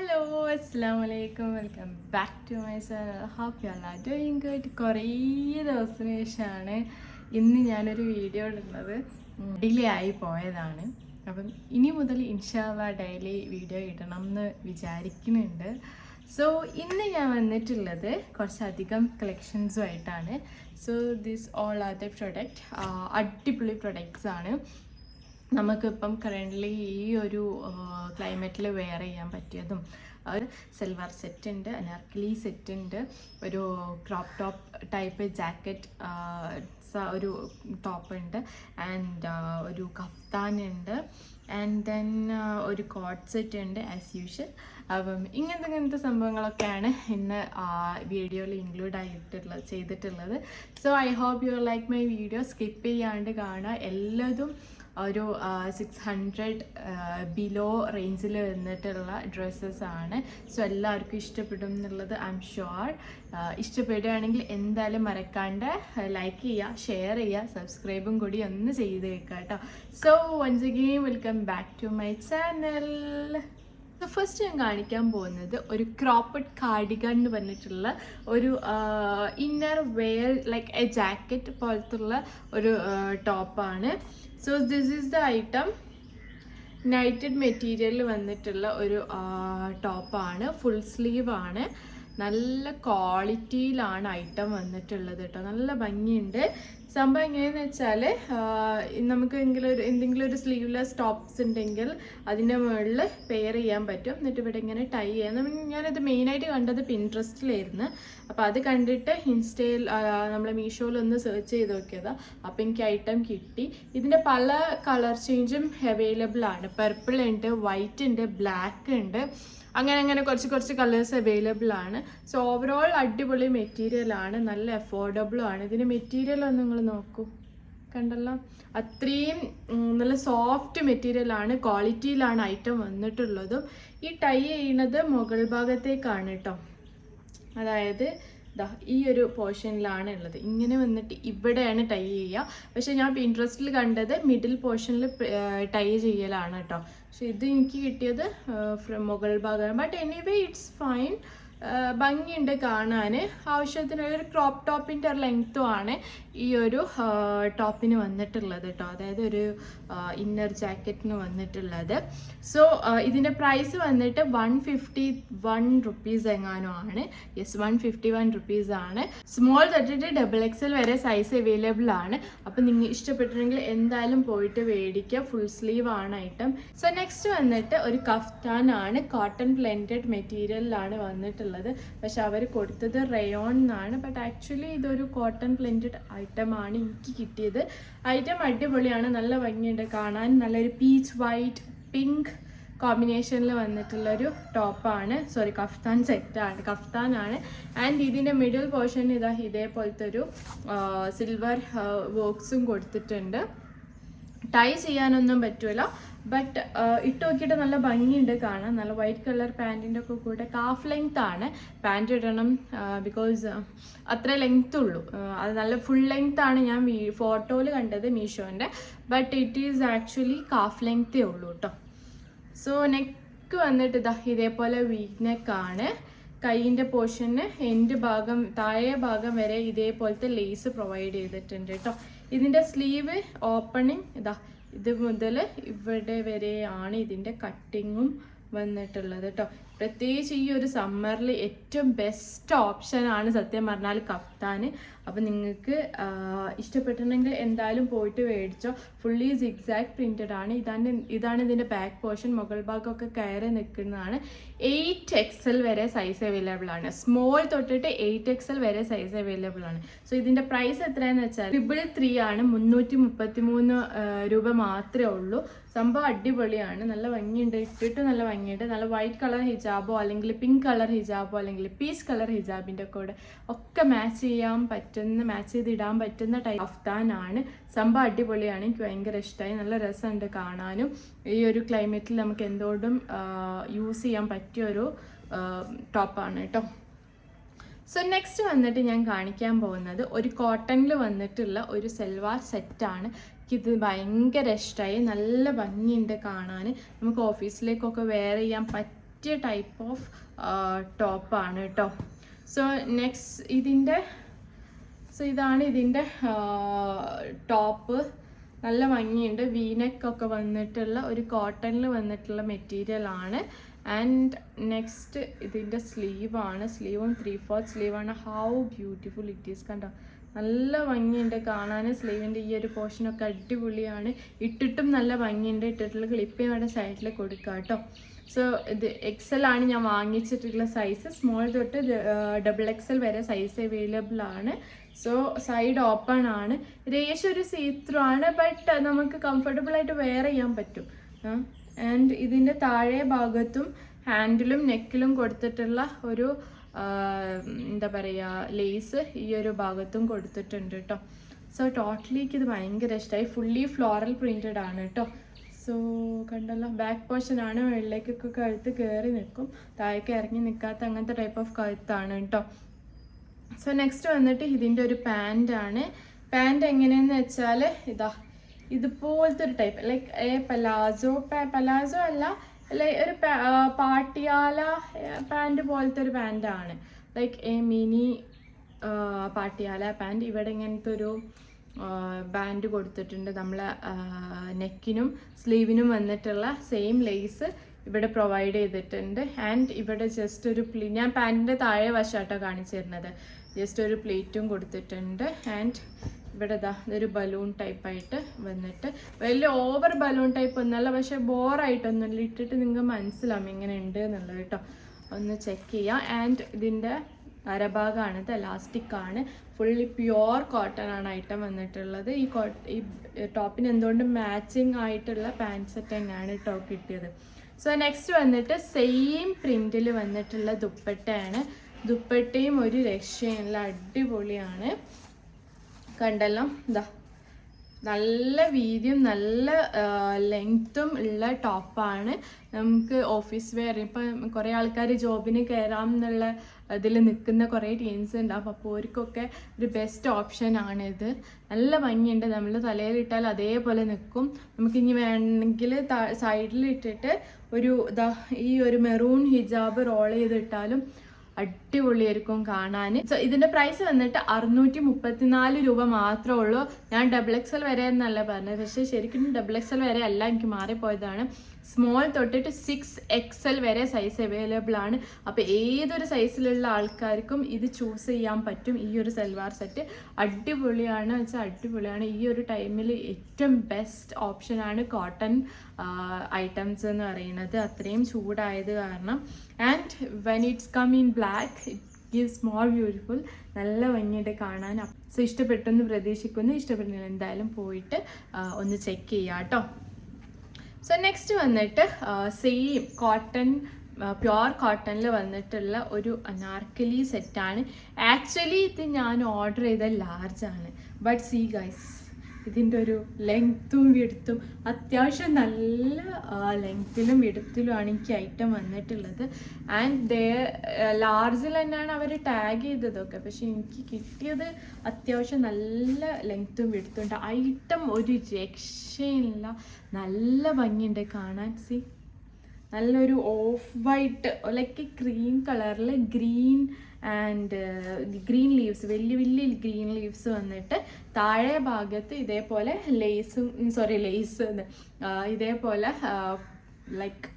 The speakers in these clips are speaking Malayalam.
ഹലോ അസ്സലാമലൈക്കും welcome back to my channel. Hope you are doing good. കുറേ ദിവസത്തിന് ശേഷമാണ് ഇന്ന് ഞാനൊരു വീഡിയോ ഇടുന്നത്. ഡിലേ ആയി പോയതാണ്. അപ്പം ഇനി മുതൽ ഇൻഷാ അല്ലാഹ് ഡെയിലി വീഡിയോ ഇടണം എന്ന് വിചാരിക്കുന്നുണ്ട്. സോ ഇന്ന് ഞാൻ വന്നിട്ടുള്ളത് കുറച്ചധികം കളക്ഷൻസുമായിട്ടാണ്. So this all are the product, അടിപൊളി പ്രൊഡക്ട്സ് ആണ്. നമുക്കിപ്പം കറൻ്റ്ലി ഈ ഒരു ക്ലൈമറ്റിൽ വെയർ ചെയ്യാൻ പറ്റിയതും ഒരു സിൽവർ സെറ്റ് ഉണ്ട്, അനാർക്കലി സെറ്റ് ഉണ്ട്, ഒരു ക്രോപ്പ് ടോപ്പ് ടൈപ്പ് ജാക്കറ്റ് ഒരു ടോപ്പ് ഉണ്ട്, ആൻഡ് ഒരു കഫ്താൻ ഉണ്ട്, ആൻഡ് ദെൻ ഒരു കോട്ട് സെറ്റ് ഉണ്ട് ആസ് യൂഷ്വൽ. അപ്പം ഇങ്ങനത്തെ സംഭവങ്ങളൊക്കെയാണ് ഇന്ന് വീഡിയോയിൽ ഇൻക്ലൂഡ് ചെയ്തിട്ടുള്ളത്. So I hope you like my video. Skip ചെയ്യാണ്ട് കാണുക. എല്ലാതും ഒരു 600 ബിലോ റേഞ്ചിൽ വന്നിട്ടുള്ള ഡ്രസ്സസ് ആണ്. സോ എല്ലാവർക്കും ഇഷ്ടപ്പെടും എന്നുള്ളത് ഐ എം ഷുവർ. ഇഷ്ടപ്പെടുകയാണെങ്കിൽ എന്തായാലും മറക്കാണ്ട് ലൈക്ക് ചെയ്യുക, ഷെയർ ചെയ്യുക, സബ്സ്ക്രൈബും കൂടി ഒന്ന് ചെയ്ത് വെക്കുക കേട്ടോ. So once again welcome back to my channel. First ഞാൻ കാണിക്കാൻ പോകുന്നത് ഒരു ക്രോപ്പഡ് കാർഡിഗൺ എന്ന് പറഞ്ഞിട്ടുള്ള ഒരു inner wear like a jacket പോലത്തുള്ള ഒരു ടോപ്പാണ്. So this is the item. Knitted മെറ്റീരിയലിൽ വന്നിട്ടുള്ള ഒരു ടോപ്പാണ്. ഫുൾ സ്ലീവ് ആണ്. നല്ല ക്വാളിറ്റിയിലാണ് ഐറ്റം വന്നിട്ടുള്ളത് കേട്ടോ. നല്ല ഭംഗിയുണ്ട്. സംഭവം എങ്ങനെയാണെന്ന് വെച്ചാൽ നമുക്ക് എന്തെങ്കിലും ഒരു സ്ലീവ്ലെസ് ടോപ്സ് ഉണ്ടെങ്കിൽ അതിൻ്റെ മുകളിൽ പെയർ ചെയ്യാൻ പറ്റും. എന്നിട്ട് ഇവിടെ ഇങ്ങനെ ടൈ ചെയ്യാം. ഞാനത് മെയിനായിട്ട് കണ്ടത് പിൻട്രസ്റ്റിലായിരുന്നു. അപ്പോൾ അത് കണ്ടിട്ട് ഇൻസ്റ്റയിൽ നമ്മൾ മീഷോയിൽ ഒന്ന് സെർച്ച് ചെയ്ത് നോക്കിയതാണ്. അപ്പോൾ എനിക്ക് ഐറ്റം കിട്ടി. ഇതിൻ്റെ പല കളർ ചേഞ്ചും അവൈലബിൾ ആണ്. പർപ്പിൾ ഉണ്ട്, വൈറ്റ് ഉണ്ട്, ബ്ലാക്ക് ഉണ്ട്, അങ്ങനെ കുറച്ച് കളേഴ്സ് അവൈലബിൾ ആണ്. സോ ഓവറോൾ അടിപൊളി മെറ്റീരിയലാണ്. നല്ല അഫോർഡബിളും ആണ്. ഇതിൻ്റെ മെറ്റീരിയൽ ഒന്ന് നിങ്ങൾ നോക്കൂ, കണ്ടല്ലോ. അത്രയും നല്ല സോഫ്റ്റ് മെറ്റീരിയലാണ്, ക്വാളിറ്റിയിലാണ് ഐറ്റം വന്നിട്ടുള്ളതും. ഈ ടൈ ചെയ്യുന്നത് മുകൾ ഭാഗത്തേക്കാണ് കേട്ടോ. അതായത് ഈ ഒരു പോർഷനിലാണ് ഉള്ളത്. ഇങ്ങനെ വന്നിട്ട് ഇവിടെയാണ് ടൈ ചെയ്യുക. പക്ഷെ ഞാൻ പിൻട്രസ്റ്റിൽ കണ്ടത് മിഡിൽ പോർഷനിൽ ടൈ ചെയ്യലാണ് കേട്ടോ. പക്ഷെ ഇത് എനിക്ക് കിട്ടിയത് മുകൾ ഭാഗമാണ്. But anyway it's fine. ഭംഗിയുണ്ട് കാണാൻ. ആവശ്യത്തിന് ഒരു ക്രോപ്പ് ടോപ്പിൻ്റെ ഒരു ലെങ്ത്തും ആണ് ഈ ഒരു ടോപ്പിന് വന്നിട്ടുള്ളത് കേട്ടോ. അതായത് ഒരു ഇന്നർ ജാക്കറ്റിന് വന്നിട്ടുള്ളത്. സോ ഇതിൻ്റെ പ്രൈസ് വന്നിട്ട് 151 റുപ്പീസ് എങ്ങാനും ആണ്. യെസ്, 151 റുപ്പീസ് ആണ്. സ്മോൾ തൊട്ടിട്ട് XXL വരെ സൈസ് അവൈലബിൾ ആണ്. അപ്പം നിങ്ങൾ ഇഷ്ടപ്പെട്ടിട്ടുണ്ടെങ്കിൽ എന്തായാലും പോയിട്ട് മേടിക്കുക. ഫുൾ സ്ലീവ് ആണ് ഐറ്റം. സോ നെക്സ്റ്റ് വന്നിട്ട് ഒരു കഫ്താൻ ആണ്. കോട്ടൺ ബ്ലെൻഡഡ് മെറ്റീരിയലിലാണ് വന്നിട്ടുള്ളത്. പക്ഷെ അവർ കൊടുത്തത് റയോൺ എന്നാണ്. ബട്ട് ആക്ച്വലി ഇതൊരു കോട്ടൺ ബ്ലെൻഡഡ് ഐറ്റം ആണ് എനിക്ക് കിട്ടിയത്. ഐറ്റം അടിപൊളിയാണ്. നല്ല ഭംഗിയുണ്ട് കാണാൻ. നല്ലൊരു പീച്ച് വൈറ്റ് പിങ്ക് കോമ്പിനേഷനിൽ വന്നിട്ടുള്ളൊരു ടോപ്പാണ്. സോറി, കഫ്താനാണ്. ആൻഡ് ഇതിൻ്റെ മിഡിൽ പോർഷൻ ഇതേപോലത്തെ ഒരു സിൽവർ വർക്ക്സും കൊടുത്തിട്ടുണ്ട്. ടൈ ചെയ്യാനൊന്നും പറ്റൂല. ബട്ട് ഇട്ട് നോക്കിയിട്ട് നല്ല ഭംഗിയുണ്ട് കാണാൻ. നല്ല വൈറ്റ് കളർ പാൻറ്റിൻ്റെ ഒക്കെ കൂടെ കാഫ് ലെങ്ത് ആണ് പാൻറ് ഇടണം. ബിക്കോസ് അത്ര ലെങ്ത് ഉള്ളൂ. അത് നല്ല ഫുൾ ലെങ്ത് ആണ് ഞാൻ ഫോട്ടോയിൽ കണ്ടത് മീഷോൻ്റെ. But it is actually calf ലെങ്തേ ഉള്ളൂ കേട്ടോ. സോ നെക്ക് വന്നിട്ട് ഇതേപോലെ വീക്ക് നെക്കാണ്. കൈയിൻ്റെ പോർഷന് എൻഡ് ഭാഗം താഴെ ഭാഗം വരെ ഇതേപോലത്തെ ലേസ് പ്രൊവൈഡ് ചെയ്തിട്ടുണ്ട് കേട്ടോ. ഇതിൻ്റെ സ്ലീവ് ഓപ്പണിങ് ഇത് മുതൽ ഇവിടെ വരെയാണ് ഇതിൻ്റെ കട്ടിങ്ങും വന്നിട്ടുള്ളത് കേട്ടോ. പ്രത്യേകിച്ച് ഈ ഒരു സമ്മറിൽ ഏറ്റവും ബെസ്റ്റ് ഓപ്ഷനാണ് സത്യം പറഞ്ഞാൽ കഫ്താൻ. അപ്പം നിങ്ങൾക്ക് ഇഷ്ടപ്പെട്ടിട്ടുണ്ടെങ്കിൽ എന്തായാലും പോയിട്ട് മേടിച്ചോ. ഫുള്ളി സിഗ്സാഗ് പ്രിൻറ്റഡ് ആണ്. ഇതാണ് ഇതിൻ്റെ ബാക്ക് പോർഷൻ. മുകൾ ഭാഗമൊക്കെ കയറി നിൽക്കുന്നതാണ്. 8XL വരെ സൈസ് അവൈലബിൾ ആണ്. സ്മോൾ തൊട്ടിട്ട് 8XL വരെ സൈസ് അവൈലബിൾ ആണ്. സോ ഇതിൻ്റെ പ്രൈസ് എത്രയാണെന്ന് വെച്ചാൽ 333 ആണ്. 333 രൂപ മാത്രമേ ഉള്ളൂ. സംഭവം അടിപൊളിയാണ്. നല്ല ഭംഗിയുണ്ട്. ഇട്ടിട്ട് നല്ല ഭംഗിയുണ്ട്. നല്ല വൈറ്റ് കളർ ഹിജാബോ അല്ലെങ്കിൽ പിങ്ക് കളർ ഹിജാബോ അല്ലെങ്കിൽ പീച്ച് കളർ ഹിജാബിൻ്റെ കൂടെ ഒക്കെ മാച്ച് ചെയ്ത് ഇടാൻ പറ്റുന്ന ടൈപ്പ് കഫ്താനാണ്. സംഭവം അടിപൊളിയാണ്. എനിക്ക് ഭയങ്കര ഇഷ്ടമായി. നല്ല രസമുണ്ട് കാണാനും. ഈ ഒരു ക്ലൈമറ്റിൽ നമുക്ക് എന്തുകൊണ്ടും യൂസ് ചെയ്യാൻ പറ്റിയൊരു ടോപ്പാണ് കേട്ടോ. സോ നെക്സ്റ്റ് വന്നിട്ട് ഞാൻ കാണിക്കാൻ പോകുന്നത് ഒരു കോട്ടണിൽ വന്നിട്ടുള്ള ഒരു സൽവാർ സെറ്റാണ്. എനിക്കിത് ഭയങ്കര ഇഷ്ടമായി. നല്ല ഭംഗിയുണ്ട് കാണാൻ. നമുക്ക് ഓഫീസിലേക്കൊക്കെ വെയർ ചെയ്യാൻ പറ്റിയ ടൈപ്പ് ഓഫ് ടോപ്പാണ് കേട്ടോ. സോ നെക്സ്റ്റ് ഇതാണ് ഇതിൻ്റെ ടോപ്പ്. നല്ല ഭംഗിയുണ്ട്. വീനെക്കൊക്കെ വന്നിട്ടുള്ള ഒരു കോട്ടണിൽ വന്നിട്ടുള്ള മെറ്റീരിയൽ ആണ്. ആൻഡ് നെക്സ്റ്റ് ഇതിൻ്റെ സ്ലീവാണ്. സ്ലീവും 3/4 സ്ലീവാണ്. How beautiful it is. കണ്ടോ, നല്ല ഭംഗിയുണ്ട് കാണാൻ. സ്ലീവിൻ്റെ ഈ ഒരു പോർഷനൊക്കെ അടിപൊളിയാണ്. ഇട്ടിട്ടും നല്ല ഭംഗിയുണ്ട്. ഇട്ടിട്ടുള്ള ക്ലിപ്പ് ഇവിടെ സൈഡിൽ കൊടുക്കുക കേട്ടോ. സോ ഇത് XL ആണ് ഞാൻ വാങ്ങിച്ചിട്ടുള്ള സൈസ്. സ്മോൾ തൊട്ട് XXL വരെ സൈസ് അവൈലബിൾ ആണ്. സോ സൈഡ് ഓപ്പൺ ആണ്. രേഷ് ഒരു സീത്രൂ ആണ്, ബട്ട് നമുക്ക് കംഫർട്ടബിൾ ആയിട്ട് വെയർ ചെയ്യാൻ പറ്റും. ആൻഡ് ഇതിൻ്റെ താഴെ ഭാഗത്തും ഹാൻഡിലും നെക്കിലും കൊടുത്തിട്ടുള്ള ഒരു എന്താ പറയുക ലേസ് ഈ ഒരു ഭാഗത്തും കൊടുത്തിട്ടുണ്ട് കേട്ടോ. സോ ടോട്ടലി ഇത് ഭയങ്കര ഇഷ്ടമായി. ഫുള്ളി ഫ്ലോറൽ പ്രിൻറ്റഡ് ആണ് കേട്ടോ. സോ കണ്ടല്ലോ, ബാക്ക് പോർഷൻ ആണ്. വെള്ളിലേക്കൊക്കെ കഴുത്ത് കയറി നിൽക്കും, താഴേക്ക് ഇറങ്ങി നിൽക്കാത്ത അങ്ങനത്തെ ടൈപ്പ് ഓഫ് കഴുത്താണ് കേട്ടോ. സോ നെക്സ്റ്റ് വന്നിട്ട് ഇതിൻ്റെ ഒരു പാൻറ്റാണ്. പാൻറ്റ് എങ്ങനെയെന്ന് വെച്ചാൽ ഇതുപോലത്തെ ഒരു ടൈപ്പ്, ലൈക്ക് പലാസോ അല്ല, ഒരു പാട്ടിയാല പാൻറ് പോലത്തെ ഒരു പാൻറ്റാണ്. Like mini Patiala pant. ഇവിടെ ഇങ്ങനത്തെ ഒരു ബാൻഡ് കൊടുത്തിട്ടുണ്ട്. നമ്മൾ നെക്കിനും സ്ലീവിനും വന്നിട്ടുള്ള സെയിം ലേസ് ഇവിടെ പ്രൊവൈഡ് ചെയ്തിട്ടുണ്ട്. ആൻഡ് ഇവിടെ ജസ്റ്റ് ഒരു ഞാൻ പാൻറ്റിൻ്റെ താഴെ വശമായിട്ടോ കാണിച്ചു തരുന്നത്. ജസ്റ്റ് ഒരു പ്ലേറ്റും കൊടുത്തിട്ടുണ്ട്. ആൻഡ് ഇവിടെ ഇതൊരു ബലൂൺ ടൈപ്പായിട്ട് വന്നിട്ട്, വലിയ ഓവർ ബലൂൺ ടൈപ്പ് ഒന്നല്ല, പക്ഷെ ബോറായിട്ടൊന്നുമില്ല. ഇട്ടിട്ട് നിങ്ങൾക്ക് മനസ്സിലാവും എങ്ങനെ ഉണ്ട് എന്നുള്ളത് കേട്ടോ. ഒന്ന് ചെക്ക് ചെയ്യാം. ആൻഡ് ഇതിൻ്റെ അരഭാഗമാണിത്, എലാസ്റ്റിക് ആണ്. ഫുള്ളി പ്യുവർ കോട്ടൺ ആണ് ഐറ്റം വന്നിട്ടുള്ളത്. ഈ ടോപ്പിന് എന്തുകൊണ്ട് മാച്ചിങ് ആയിട്ടുള്ള പാൻറ് സെറ്റ് തന്നെയാണ് കേട്ടോ കിട്ടിയത്. സോ നെക്സ്റ്റ് വന്നിട്ട് സെയിം പ്രിൻറ്റിൽ വന്നിട്ടുള്ള ദുപ്പട്ടയാണ്. ദുപ്പട്ടയും ഒരു രക്ഷയുള്ള അടിപൊളിയാണ്. കണ്ടല്ലോ, നല്ല വീതിയും നല്ല ലെങ്ത്തും ഉള്ള ടോപ്പാണ്. നമുക്ക് ഓഫീസ് വെയർ, ഇപ്പം കുറേ ആൾക്കാർ ജോബിന് കയറാം എന്നുള്ള ഇതിൽ നിൽക്കുന്ന കുറേ ടീംസ് ഉണ്ടാവും. അപ്പോൾ അവർക്കൊക്കെ ഒരു ബെസ്റ്റ് ഓപ്ഷനാണിത്. നല്ല ഭംഗിയുണ്ട്. നമ്മൾ തലയിലിട്ടാൽ അതേപോലെ നിൽക്കും. നമുക്കിനി വേണമെങ്കിൽ സൈഡിൽ ഇട്ടിട്ട് ഈ ഒരു മെറൂൺ ഹിജാബ് റോൾ ചെയ്തിട്ടാലും അടിപൊളിയായിരിക്കും കാണാൻ. സോ ഇതിൻ്റെ പ്രൈസ് വന്നിട്ട് 634 രൂപ മാത്രമേ ഉള്ളൂ. ഞാൻ XXL വരെ എന്നല്ല പറഞ്ഞത്, പക്ഷേ ശരിക്കും XXL വരെ അല്ല, എനിക്ക് മാറിപ്പോയതാണ്. സ്മോൾ തൊട്ടിട്ട് 6XL വരെ സൈസ് അവൈലബിൾ ആണ്. അപ്പോൾ ഏതൊരു സൈസിലുള്ള ആൾക്കാർക്കും ഇത് ചൂസ് ചെയ്യാൻ പറ്റും. ഈ ഒരു സൽവാർ സെറ്റ് അടിപൊളിയാണ് വെച്ചാൽ അടിപൊളിയാണ്. ഈ ഒരു ടൈമിൽ ഏറ്റവും ബെസ്റ്റ് ഓപ്ഷനാണ് കോട്ടൺ ഐറ്റംസ് എന്ന് പറയുന്നത്, അത്രയും ചൂടായത് കാരണം. And when it's come in black it gives more beautiful. നല്ല ഭംഗിയായിട്ട് കാണാൻ. സോ ഇഷ്ടപ്പെട്ടെന്ന് പ്രതീക്ഷിക്കുന്നു. ഇഷ്ടപ്പെടുന്നില്ല എന്തായാലും പോയിട്ട് ഒന്ന് ചെക്ക് ചെയ്യാം കേട്ടോ. സോ നെക്സ്റ്റ് വന്നിട്ട് സെയിം കോട്ടൺ, പ്യുവർ കോട്ടണിൽ വന്നിട്ടുള്ള ഒരു അനാർക്കലി സെറ്റാണ്. ആക്ച്വലി ഇത് ഞാൻ ഓർഡർ ചെയ്ത ലാർജാണ്, ബട്ട് സീ ഗൈസ്, ഇതിൻ്റെ ഒരു ലെങ്ത്തും വിടുത്തും അത്യാവശ്യം നല്ല ലെങ്ത്തിലും വിടുത്തിലുമാണ് എനിക്ക് ഐറ്റം വന്നിട്ടുള്ളത്. ആൻഡ് ലാർജിൽ തന്നെയാണ് അവർ ടാഗ് ചെയ്തതൊക്കെ, പക്ഷെ എനിക്ക് കിട്ടിയത് അത്യാവശ്യം നല്ല ലെങ്ത്തും വിടുത്തുണ്ട്. ഐറ്റം ഒരു രക്ഷയില്ല, നല്ല ഭംഗിയുണ്ട് കാണാൻ. സി, നല്ലൊരു ഓഫ് വൈറ്റ് ലൈക്ക് ക്രീം കളറിൽ ഗ്രീൻ ആൻഡ് ഗ്രീൻ ലീവ്സ്, വലിയ വലിയ ഗ്രീൻ ലീവ്സ് വന്നിട്ട് താഴെ ഭാഗത്ത് ഇതേപോലെ ലേസ് ഇതേപോലെ ലൈക്ക്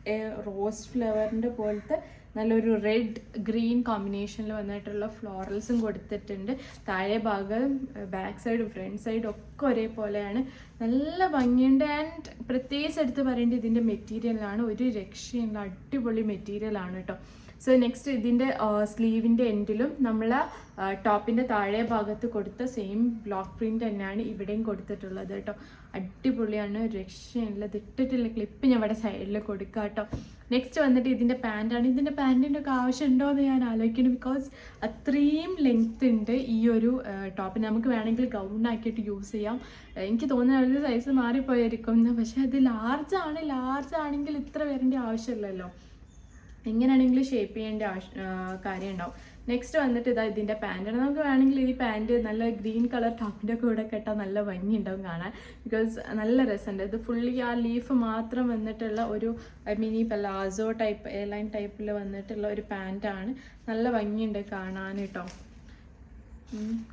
റോസ് ഫ്ലവറിൻ്റെ പോലത്തെ നല്ലൊരു റെഡ് ഗ്രീൻ കോമ്പിനേഷനിൽ വന്നിട്ടുള്ള ഫ്ലോറൽസും കൊടുത്തിട്ടുണ്ട്. താഴെ ഭാഗം ബാക്ക് സൈഡും ഫ്രണ്ട് സൈഡും ഒക്കെ ഒരേപോലെയാണ്. നല്ല ഭംഗിയുണ്ട്. ആൻഡ് പ്രത്യേകിച്ച് എടുത്ത് പറയേണ്ടത് ഇതിൻ്റെ മെറ്റീരിയലാണ്, ഒരു രക്ഷയുള്ള അടിപൊളി മെറ്റീരിയലാണ് കേട്ടോ. സോ നെക്സ്റ്റ് ഇതിൻ്റെ സ്ലീവിൻ്റെ എൻഡിലും നമ്മൾ ടോപ്പിൻ്റെ താഴെ ഭാഗത്ത് കൊടുത്ത സെയിം ബ്ലോക്ക് പ്രിൻ്റ് തന്നെയാണ് ഇവിടെയും കൊടുത്തിട്ടുള്ളത് കേട്ടോ. അടിപൊളിയാണ്, രക്ഷയുള്ളത്. ഇട്ടിട്ടുള്ള ക്ലിപ്പ് ഞാൻ ഇവിടെ സൈഡിൽ കൊടുക്കാം കേട്ടോ. നെക്സ്റ്റ് വന്നിട്ട് ഇതിൻ്റെ പാൻറ്റാണ്. ഇതിൻ്റെ പാൻറ്റിൻ്റെ ഒക്കെ ആവശ്യമുണ്ടോ എന്ന് ഞാൻ ആലോചിക്കുന്നു, ബിക്കോസ് അത്രയും ലെങ്ത് ഉണ്ട് ഈ ഒരു ടോപ്പിന്. നമുക്ക് വേണമെങ്കിൽ ഗൗണാക്കിയിട്ട് യൂസ് ചെയ്യാം. എനിക്ക് തോന്നുന്ന ഒരു സൈസ് മാറിപ്പോയിരിക്കും, പക്ഷേ അത് ലാർജ് ആണെങ്കിൽ ഇത്ര വരേണ്ട ആവശ്യമില്ലല്ലോ. എങ്ങനെയാണെങ്കിലും ഷേപ്പ് ചെയ്യേണ്ട കാര്യം ഉണ്ടാവും. നെക്സ്റ്റ് വന്നിട്ട് ഇതാ ഇതിൻ്റെ പാൻറ്റാണ്. നമുക്ക് വേണമെങ്കിൽ ഈ പാൻറ്റ് നല്ല ഗ്രീൻ കളർ ടോപ്പിൻ്റെ കൂടെ കെട്ടാൽ നല്ല ഭംഗി ഉണ്ടാവും കാണാൻ. ബിക്കോസ് നല്ല രസമുണ്ട്. ഇത് ഫുള്ളി ആ ലീഫ് മാത്രം വന്നിട്ടുള്ള ഒരു മിനി പലാസോ ടൈപ്പ് എയർലൈൻ ടൈപ്പിൽ വന്നിട്ടുള്ള ഒരു പാൻറ്റാണ്. നല്ല ഭംഗിയുണ്ട് കാണാൻ കേട്ടോ.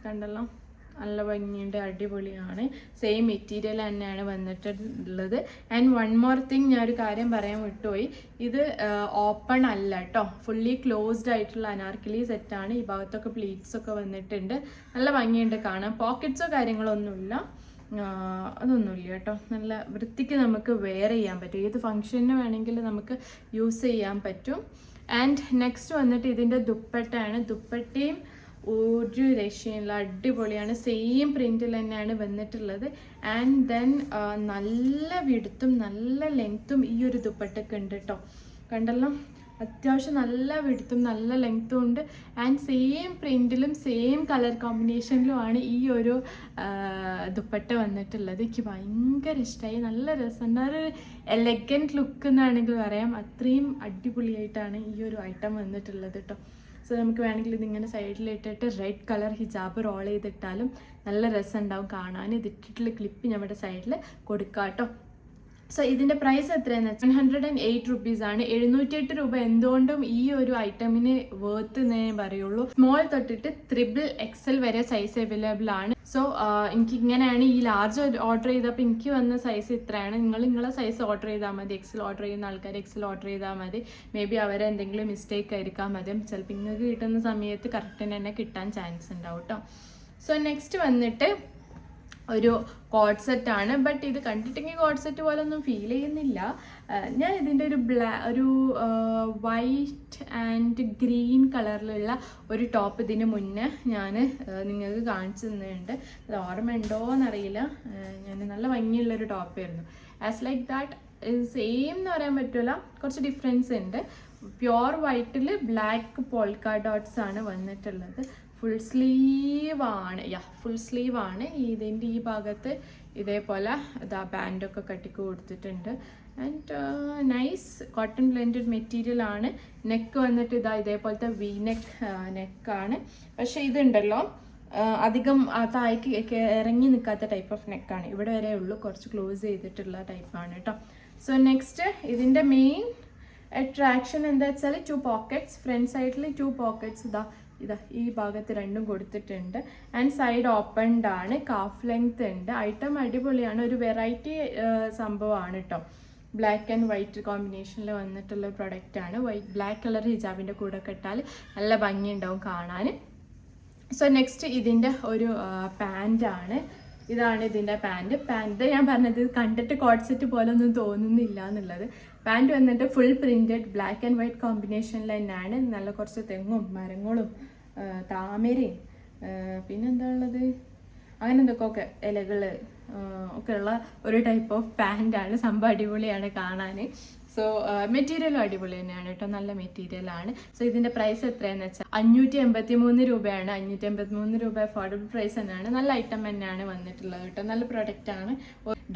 കണ്ടല്ലോ, നല്ല ഭംഗിയുണ്ട്, അടിപൊളിയാണ്. സെയിം മെറ്റീരിയൽ തന്നെയാണ് വന്നിട്ടുള്ളത്. ആൻഡ് വൺ മോർ തിങ്, ഞാനൊരു കാര്യം പറയാൻ വിട്ടുപോയി. ഇത് ഓപ്പൺ അല്ല കേട്ടോ, ഫുള്ളി ക്ലോസ്ഡ് ആയിട്ടുള്ള അനാർക്കലി സെറ്റാണ്. ഈ ഭാഗത്തൊക്കെ പ്ലീറ്റ്സ് ഒക്കെ വന്നിട്ടുണ്ട്. നല്ല ഭംഗിയുണ്ട് കാണാൻ. പോക്കറ്റ്സോ കാര്യങ്ങളോ ഒന്നുമില്ല, അതൊന്നുമില്ല കേട്ടോ. നല്ല വൃത്തിക്ക് നമുക്ക് വെയർ ചെയ്യാൻ പറ്റും. ഏത് ഫംഗ്ഷന് വേണമെങ്കിൽ നമുക്ക് യൂസ് ചെയ്യാൻ പറ്റും. ആൻഡ് നെക്സ്റ്റ് വന്നിട്ട് ഇതിൻ്റെ ദുപ്പട്ടയാണ്. ദുപ്പട്ടയും ഒരു രക്ഷയില്ല, അടിപൊളിയാണ്. സെയിം പ്രിന്റിൽ തന്നെയാണ് വന്നിട്ടുള്ളത്. ആൻഡ് ദെൻ നല്ല വിടുത്തും നല്ല ലെങ്ത്തും ഈ ഒരു ദുപ്പട്ടയ്ക്ക് ഉണ്ട് കേട്ടോ. കണ്ടല്ലോ, അത്യാവശ്യം നല്ല വിടുത്തും നല്ല ലെങ്ത്തും ഉണ്ട്. ആൻഡ് സെയിം പ്രിന്റിലും സെയിം കളർ കോമ്പിനേഷനിലുമാണ് ഈ ഒരു ദുപ്പട്ട വന്നിട്ടുള്ളത്. എനിക്ക് ഭയങ്കര ഇഷ്ടമായി, നല്ല രസമുണ്ട്. ഒരു എലഗൻറ്റ് ലുക്ക് എന്നാണെങ്കിൽ പറയാം. അത്രയും അടിപൊളിയായിട്ടാണ് ഈ ഒരു ഐറ്റം വന്നിട്ടുള്ളത് കേട്ടോ. സോ നമുക്ക് വേണമെങ്കിൽ ഇതിങ്ങനെ സൈഡിലിട്ടിട്ട് റെഡ് കളർ ഹിജാബ് റോൾ ചെയ്തിട്ടാലും നല്ല രസം ഉണ്ടാവും കാണാൻ. ഇതിട്ടിട്ടുള്ള ക്ലിപ്പ് നമ്മുടെ സൈഡിൽ കൊടുക്കാം കേട്ടോ. സോ ഇതിൻ്റെ പ്രൈസ് എത്രയാണെന്ന് വെച്ചാൽ 108 റുപ്പീസാണ്. 708 രൂപ എന്തുകൊണ്ടും ഈ ഒരു ഐറ്റമിന് വേർത്ത് എന്നേ പറയുള്ളൂ. സ്മോൾ തൊട്ടിട്ട് XXL വരെ സൈസ് അവൈലബിൾ ആണ്. സോ എനിക്ക് ഇങ്ങനെയാണ് ഈ ലാർജ് ഓർഡർ ചെയ്തപ്പോൾ എനിക്ക് വന്ന സൈസ് ഇത്രയാണ്. നിങ്ങളെ സൈസ് ഓർഡർ ചെയ്താൽ മതി. XL ഓർഡർ ചെയ്യുന്ന ആൾക്കാർ XL ഓർഡർ ചെയ്താൽ മതി. മേ ബി അവരെ എന്തെങ്കിലും മിസ്റ്റേക്ക് ആയിരിക്കാൻ മതി. ചിലപ്പോൾ നിങ്ങൾക്ക് കിട്ടുന്ന സമയത്ത് കറക്റ്റിന് തന്നെ കിട്ടാൻ ചാൻസ് ഉണ്ടാവും കേട്ടോ. സോ നെക്സ്റ്റ് വന്നിട്ട് ഒരു കോഡ് സെറ്റാണ്. ബട്ട് ഇത് കണ്ടിട്ടെങ്കിൽ കോഡ് സെറ്റ് പോലെ ഒന്നും ഫീൽ ചെയ്യുന്നില്ല. ഞാൻ ഇതിൻ്റെ ഒരു വൈറ്റ് ആൻഡ് ഗ്രീൻ കളറിലുള്ള ഒരു ടോപ്പ് ഇതിന് മുന്നേ ഞാൻ നിങ്ങൾക്ക് കാണിച്ചു തന്നിട്ടുണ്ട്. അത് ഓർമ്മയുണ്ടോ എന്നറിയില്ല. ഞാൻ നല്ല ഭംഗിയുള്ളൊരു ടോപ്പായിരുന്നു. ആസ് ലൈക്ക് ദാറ്റ് സെയിം എന്ന് പറയാൻ പറ്റില്ല, കുറച്ച് ഡിഫറൻസ് ഉണ്ട്. പ്യോർ വൈറ്റിൽ ബ്ലാക്ക് പോൾക്ക ഡോട്ട്സ് ആണ് വന്നിട്ടുള്ളത്. ഫുൾ സ്ലീവാണ്, ഫുൾ സ്ലീവാണ്. ഇതിൻ്റെ ഈ ഭാഗത്ത് ഇതേപോലെ ഇതാ ബാൻഡൊക്കെ കട്ടിക്ക് കൊടുത്തിട്ടുണ്ട്. And nice cotton blended material ആണ്. നെക്ക് വന്നിട്ട് ഇതേപോലത്തെ വി നെക്കാണ്. പക്ഷെ ഇതുണ്ടല്ലോ അധികം താഴേക്ക് ഇറങ്ങി നിൽക്കാത്ത ടൈപ്പ് ഓഫ് നെക്കാണ്. ഇവിടെ വരെ ഉള്ളൂ, കുറച്ച് ക്ലോസ് ചെയ്തിട്ടുള്ള ടൈപ്പാണ് കേട്ടോ. സോ നെക്സ്റ്റ് ഇതിൻ്റെ മെയിൻ അട്രാക്ഷൻ എന്താ വെച്ചാൽ 2 പോക്കറ്റ്സ്. ഫ്രണ്ട് സൈഡിൽ 2 പോക്കറ്റ്സ് ഇതാ ഈ ഭാഗത്ത് രണ്ടും കൊടുത്തിട്ടുണ്ട്. ആൻഡ് സൈഡ് ഓപ്പൺഡ് ആണ്. കാഫ് ലെങ്ത് ഉണ്ട്. ഐറ്റം അടിപൊളിയാണ്. ഒരു വെറൈറ്റി സംഭവമാണ് കേട്ടോ. ബ്ലാക്ക് ആൻഡ് വൈറ്റ് കോമ്പിനേഷനിൽ വന്നിട്ടുള്ള പ്രൊഡക്റ്റാണ്. ബ്ലാക്ക് കളർ ഹിജാബിൻ്റെ കൂടെ ഇട്ടാൽ നല്ല ഭംഗി ഉണ്ടാവും കാണാൻ. സോ നെക്സ്റ്റ് ഇതിൻ്റെ ഒരു പാൻറ്റാണ്. ഇതാണ് ഇതിൻ്റെ പാൻറ്റ് ഞാൻ പറഞ്ഞത് കണ്ടിട്ട് കോഡ് സെറ്റ് പോലെ ഒന്നും തോന്നുന്നില്ല എന്നുള്ളത്. പാൻറ്റ് വന്നിട്ട് full printed black and white കോമ്പിനേഷനിൽ തന്നെയാണ്. നല്ല കുറച്ച് തെങ്ങും മരങ്ങളും താമരയും പിന്നെന്താ ഉള്ളത്, അങ്ങനെ എന്തൊക്കെ ഇലകൾ ഒക്കെ ഉള്ള ഒരു ടൈപ്പ് ഓഫ് പാൻറ്റാണ്. സംഭവം അടിപൊളിയാണ് കാണാൻ. സോ മെറ്റീരിയലും അടിപൊളി തന്നെയാണ് കേട്ടോ, നല്ല മെറ്റീരിയലാണ്. സോ ഇതിൻ്റെ പ്രൈസ് എത്രയാണെന്ന് വെച്ചാൽ 583 രൂപയാണ്. 583 രൂപ അഫോർഡബിൾ പ്രൈസ് തന്നെയാണ്. നല്ല ഐറ്റം തന്നെയാണ് വന്നിട്ടുള്ളത് കേട്ടോ. നല്ല പ്രൊഡക്റ്റാണ്.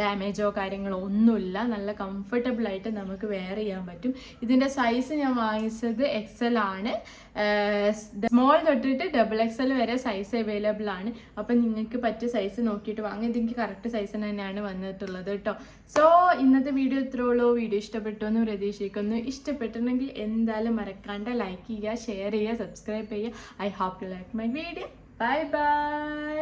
ഡാമേജോ കാര്യങ്ങളോ ഒന്നുമില്ല. നല്ല കംഫർട്ടബിൾ ആയിട്ട് നമുക്ക് വെയർ ചെയ്യാൻ പറ്റും. ഇതിൻ്റെ സൈസ് ഞാൻ വാങ്ങിച്ചത് XL ആണ്. സ്മോൾ തൊട്ടിട്ട് XXL വരെ സൈസ് അവൈലബിൾ ആണ്. അപ്പം നിങ്ങൾക്ക് പറ്റിയ സൈസ് നോക്കിയിട്ട് വാങ്ങും. ഇതെനിക്ക് കറക്റ്റ് സൈസ് തന്നെയാണ് വന്നിട്ടുള്ളത് കേട്ടോ. സോ ഇന്നത്തെ വീഡിയോ ഇത്രേ ഉള്ളൂ. വീഡിയോ ഇഷ്ടപ്പെട്ടു എന്ന് പ്രതീക്ഷിക്കുന്നു. ഇഷ്ടപ്പെട്ടിട്ടുണ്ടെങ്കിൽ എന്തായാലും മറക്കാണ്ട് ലൈക്ക് ചെയ്യുക, ഷെയർ ചെയ്യുക, സബ്സ്ക്രൈബ് ചെയ്യുക. I hope you like my video. Bye by.